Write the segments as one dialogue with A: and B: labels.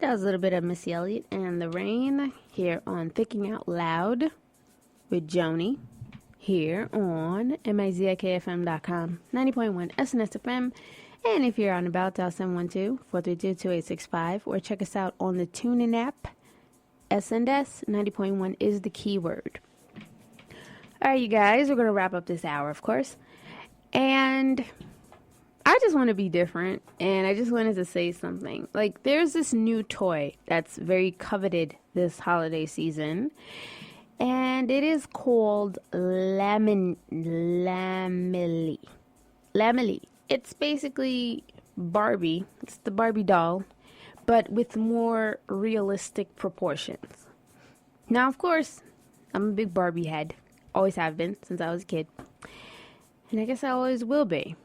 A: That was a little bit of Missy Elliott and the Rain here on Thinking Out Loud with Joanie here on MIZIKFM.com, 90.1 SNSFM. And if you're on about, dial 712-432-2865 or check us out on the TuneIn app. SNS 90.1 is the keyword. All right, you guys, we're going to wrap up this hour, of course. And I just want to be different, and I just wanted to say something. Like, there's this new toy that's very coveted this holiday season, and it is called Lamely. It's basically Barbie. It's the Barbie doll, but with more realistic proportions. Now, of course, I'm a big Barbie head. Always have been since I was a kid. And I guess I always will be.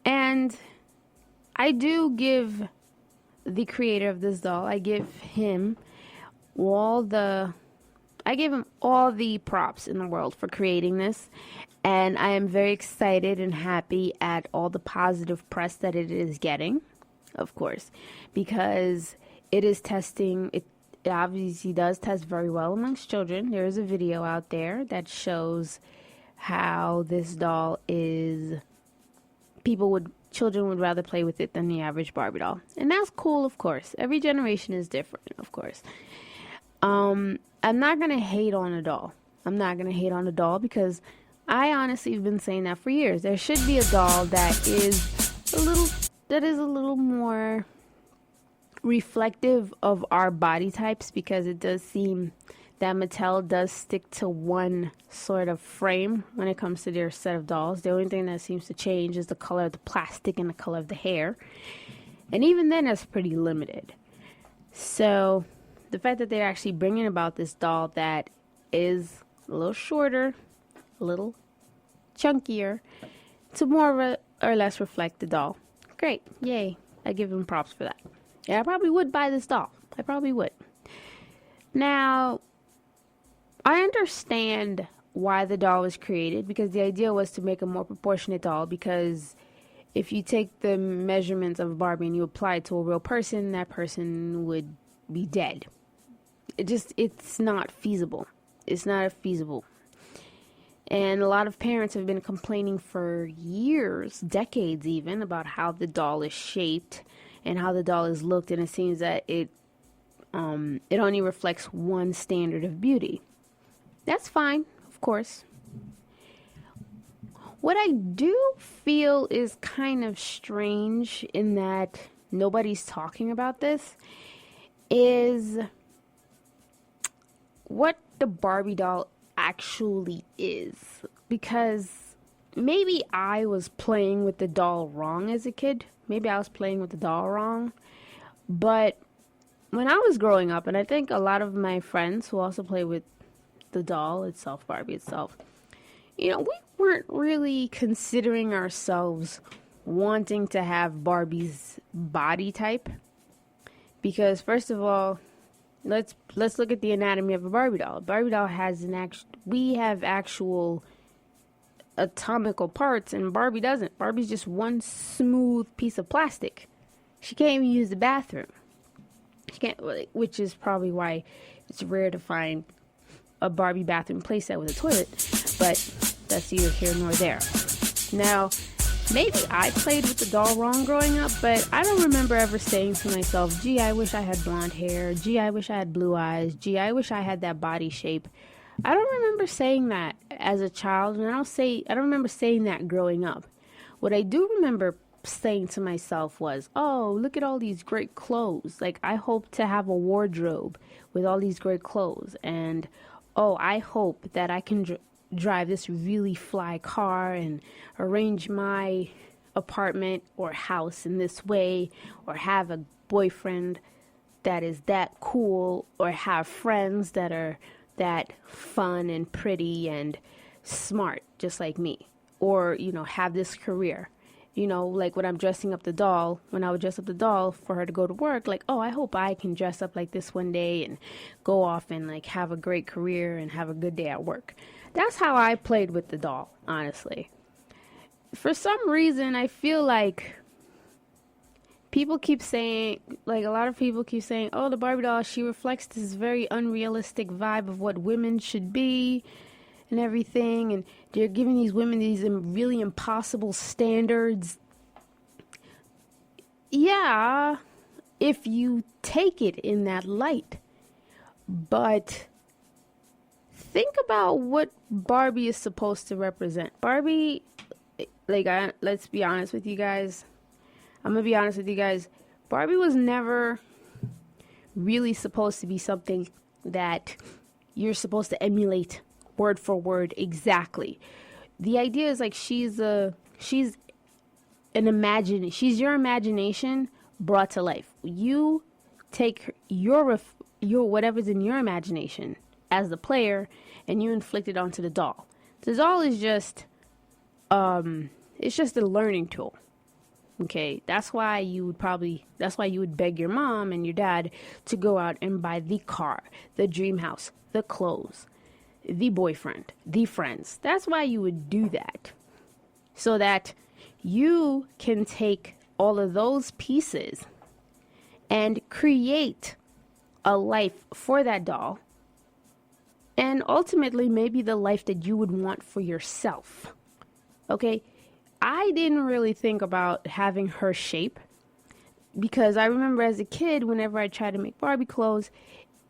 A: And I do give the creator of this doll, I give him all the props in the world for creating this. And I am very excited and happy at all the positive press that it is getting, of course, because it is testing, it obviously does test very well amongst children. There is a video out there that shows how this doll is, children would rather play with it than the average Barbie doll. And that's cool, of course. Every generation is different, of course. I'm not going to hate on a doll. I'm not going to hate on a doll because I honestly have been saying that for years. There should be a doll that is a little more reflective of our body types, because it does seem that Mattel does stick to one sort of frame when it comes to their set of dolls. The only thing that seems to change is the color of the plastic and the color of the hair. And even then, that's pretty limited. So the fact that they're actually bringing about this doll that is a little shorter, a little chunkier, to more or less reflect the doll. Great. Yay. I give them props for that. Yeah, I probably would buy this doll. I probably would. Now, I understand why the doll was created, because the idea was to make a more proportionate doll, because if you take the measurements of Barbie and you apply it to a real person, that person would be dead. It's not feasible. It's not feasible. And a lot of parents have been complaining for years, decades even, about how the doll is shaped and how the doll is looked, and it seems that it only reflects one standard of beauty. That's fine, of course. What I do feel is kind of strange, in that nobody's talking about this, is what the Barbie doll actually is. Because maybe I was playing with the doll wrong as a kid. Maybe I was playing with the doll wrong. But when I was growing up, and I think a lot of my friends who also play with the doll itself, Barbie itself, we weren't really considering ourselves wanting to have Barbie's body type. Because first of all, let's look at the anatomy of a Barbie doll. A Barbie doll has we have actual anatomical parts, and Barbie doesn't. Barbie's just one smooth piece of plastic. She can't even use the bathroom. She can't, which is probably why it's rare to find a Barbie bathroom playset with a toilet, but that's neither here nor there. Now, maybe I played with the doll wrong growing up, but I don't remember ever saying to myself, gee, I wish I had blonde hair. Gee, I wish I had blue eyes. Gee, I wish I had that body shape. I don't remember saying that as a child, and I don't remember saying that growing up. What I do remember saying to myself was, oh, look at all these great clothes. Like, I hope to have a wardrobe with all these great clothes. And, oh, I hope that I can drive this really fly car and arrange my apartment or house in this way, or have a boyfriend that is that cool, or have friends that are that fun and pretty and smart just like me, or have this career. Like when I would dress up the doll for her to go to work, like, oh, I hope I can dress up like this one day and go off and like have a great career and have a good day at work. That's how I played with the doll, honestly. For some reason, I feel like people keep saying, like, a lot of people keep saying, oh, the Barbie doll, she reflects this very unrealistic vibe of what women should be and everything, and they're giving these women these really impossible standards. Yeah, if you take it in that light, but think about what Barbie is supposed to represent. Barbie, like, let's be honest with you guys. I'm gonna be honest with you guys. Barbie was never really supposed to be something that you're supposed to emulate word for word exactly. The idea is like she's your imagination brought to life. You take your whatever's in your imagination as the player, and you inflict it onto the doll. The doll is just it's just a learning tool. Okay, that's why you would beg your mom and your dad to go out and buy the car, the dream house, the clothes, the boyfriend, the friends. That's why you would do that. So that you can take all of those pieces and create a life for that doll. And ultimately, maybe the life that you would want for yourself. Okay? I didn't really think about having her shape, because I remember as a kid, whenever I tried to make Barbie clothes,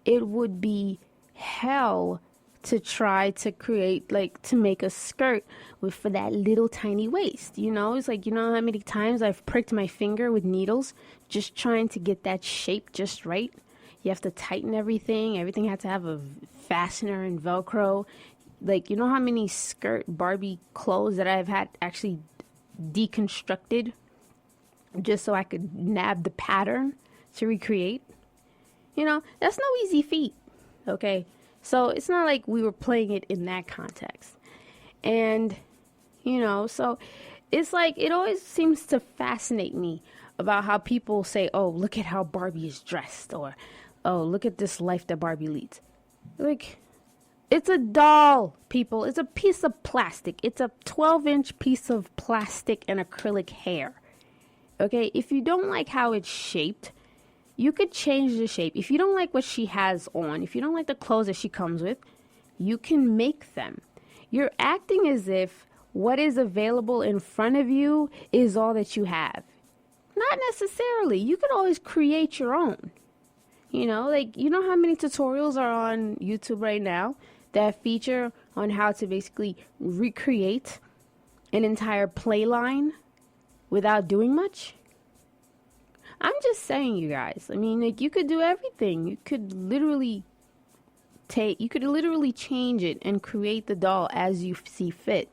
A: it would be hell to try to create, like, to make a skirt for that little tiny waist. You know, it's like, you know how many times I've pricked my finger with needles just trying to get that shape just right? You have to tighten everything. Everything had to have a fastener and Velcro. Like, you know how many skirt Barbie clothes that I've had actually deconstructed just so I could nab the pattern to recreate? You know, that's no easy feat. Okay, so it's not like we were playing it in that context. And you know, so it's like, it always seems to fascinate me about how people say, oh, look at how Barbie is dressed, or oh, look at this life that Barbie leads. Like, it's a doll, people. It's a piece of plastic. It's a 12-inch piece of plastic and acrylic hair. Okay, if you don't like how it's shaped, you could change the shape. If you don't like what she has on, if you don't like the clothes that she comes with, you can make them. You're acting as if what is available in front of you is all that you have. Not necessarily. You could always create your own. You know, like, you know how many tutorials are on YouTube right now that feature on how to basically recreate an entire play line without doing much? I'm just saying, you guys. I mean, like, you could do everything. You could literally change it and create the doll as you see fit.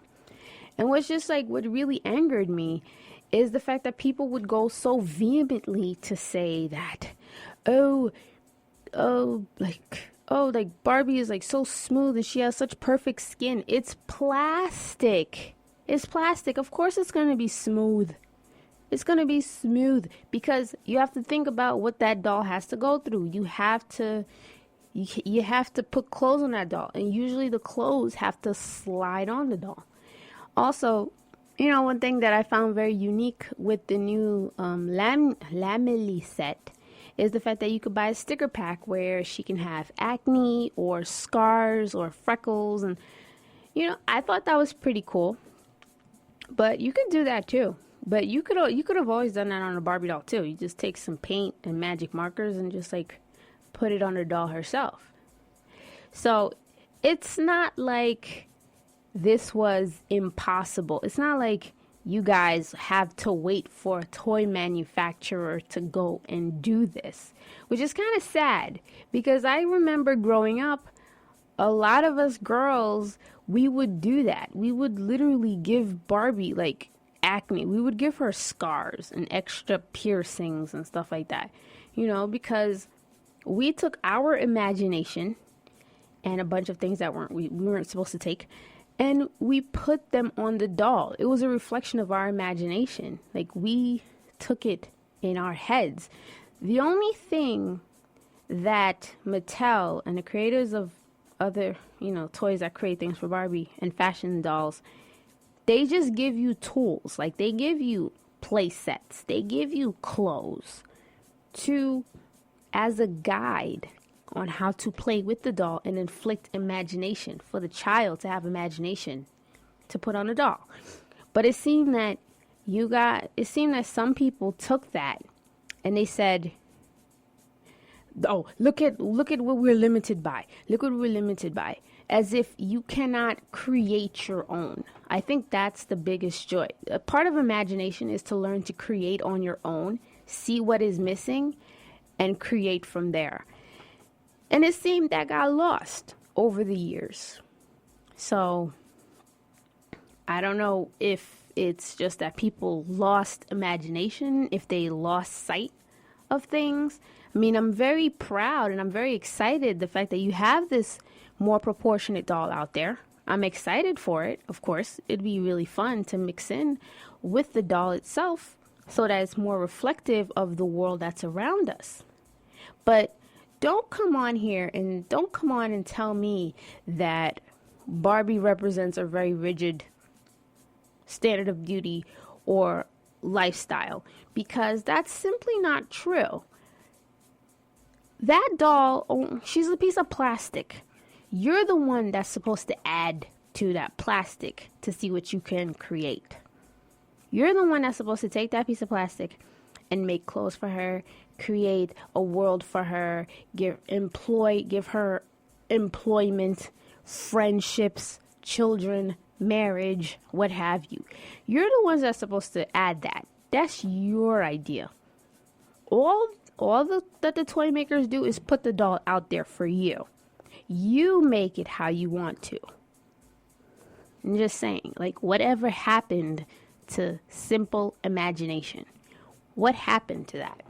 A: And what's just like, what really angered me is the fact that people would go so vehemently to say that, like Barbie is like so smooth and she has such perfect skin. It's plastic. It's plastic. Of course it's going to be smooth. It's going to be smooth because you have to think about what that doll has to go through. You have to put clothes on that doll, and usually the clothes have to slide on the doll. Also, you know, one thing that I found very unique with the new Lamely set is the fact that you could buy a sticker pack where she can have acne or scars or freckles. And, you know, I thought that was pretty cool. But you could do that too. But you could have always done that on a Barbie doll too. You just take some paint and magic markers and just like put it on the doll herself. So it's not like this was impossible. It's not like you guys have to wait for a toy manufacturer to go and do this, which is kind of sad because I remember growing up, a lot of us girls, we would do that. We would literally give Barbie like acne. We would give her scars and extra piercings and stuff like that, you know, because we took our imagination and a bunch of things that we weren't supposed to take, and we put them on the doll. It was a reflection of our imagination. Like, we took it in our heads. The only thing that Mattel and the creators of other, you know, toys that create things for Barbie and fashion dolls, they just give you tools. Like, they give you play sets. They give you clothes to as a guide on how to play with the doll and inflict imagination for the child to have imagination to put on a doll. But it seemed that some people took that and they said, "Oh, look at what we're limited by. Look what we're limited by." As if you cannot create your own. I think that's the biggest joy. A part of imagination is to learn to create on your own, see what is missing, and create from there. And it seemed that got lost over the years. So I don't know if it's just that people lost imagination, if they lost sight of things. I mean, I'm very proud and I'm very excited the fact that you have this more proportionate doll out there. I'm excited for it. Of course, it'd be really fun to mix in with the doll itself so that it's more reflective of the world that's around us. But don't come on and tell me that Barbie represents a very rigid standard of beauty or lifestyle, because that's simply not true. That doll, she's a piece of plastic. You're the one that's supposed to add to that plastic to see what you can create. You're the one that's supposed to take that piece of plastic and make clothes for her, create a world for her, give her employment, friendships, children, marriage, what have you. You're the ones that's supposed to add that. That's your idea. All that the toy makers do is put the doll out there for you. You make it how you want to. I'm just saying, like, whatever happened to simple imagination? What happened to that?